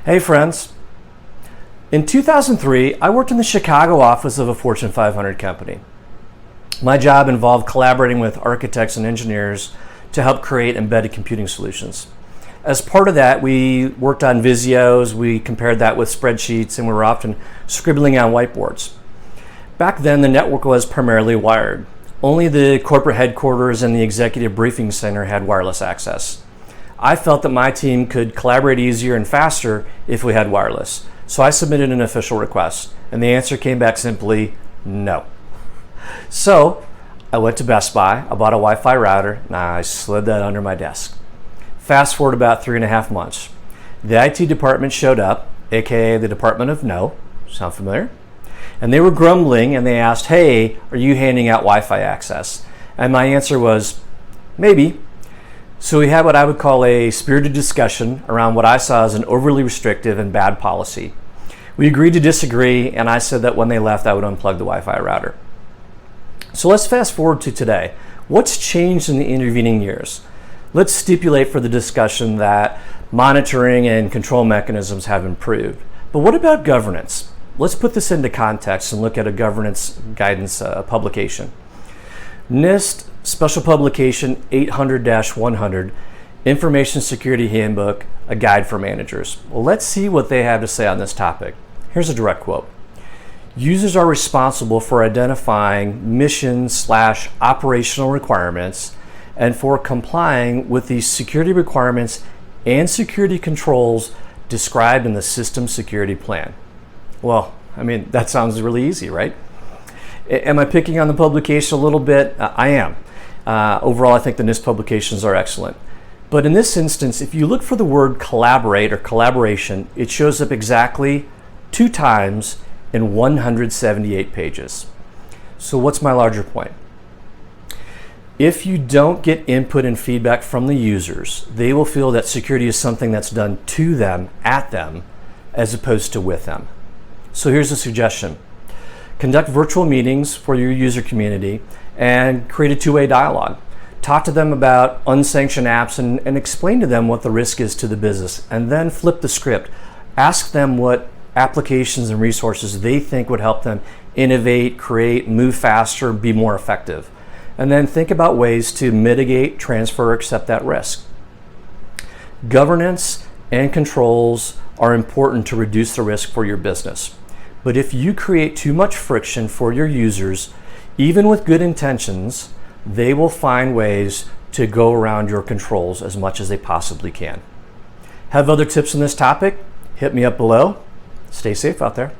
Hey friends. In 2003, I worked in the Chicago office of a Fortune 500 company. My job involved collaborating with architects and engineers to help create embedded computing solutions. As part of that, we worked on Visios, we compared that with spreadsheets, and we were often scribbling on whiteboards. Back then, the network was primarily wired. Only the corporate headquarters and the executive briefing center had wireless access. I felt that my team could collaborate easier and faster if we had wireless. So I submitted an official request, and the answer came back simply, no. So I went to Best Buy, I bought a Wi-Fi router, and I slid that under my desk. Fast forward about 3.5 months. The IT department showed up, aka the Department of No. Sound familiar? And they were grumbling and they asked, hey, are you handing out Wi-Fi access? And my answer was, maybe. So we had what I would call a spirited discussion around what I saw as an overly restrictive and bad policy. We agreed to disagree, and I said that when they left, I would unplug the Wi-Fi router. So let's fast forward to today. What's changed in the intervening years? Let's stipulate for the discussion that monitoring and control mechanisms have improved. But what about governance? Let's put this into context and look at a governance guidance publication. NIST Special Publication 800-100, Information Security Handbook, a guide for managers. Well, let's see what they have to say on this topic. Here's a direct quote. Users are responsible for identifying mission/operational requirements and for complying with the security requirements and security controls described in the System Security Plan. Well, I mean, that sounds really easy, right? Am I picking on the publication a little bit? I am. Overall, I think the NIST publications are excellent. But in this instance, if you look for the word collaborate or collaboration, it shows up exactly 2 times in 178 pages. So what's my larger point? If you don't get input and feedback from the users, they will feel that security is something that's done to them, at them, as opposed to with them. So here's a suggestion. Conduct virtual meetings for your user community and create a 2-way dialogue. Talk to them about unsanctioned apps and explain to them what the risk is to the business, and then flip the script. Ask them what applications and resources they think would help them innovate, create, move faster, be more effective. And then think about ways to mitigate, transfer, or accept that risk. Governance and controls are important to reduce the risk for your business. But if you create too much friction for your users, even with good intentions, they will find ways to go around your controls as much as they possibly can. Have other tips on this topic? Hit me up below. Stay safe out there.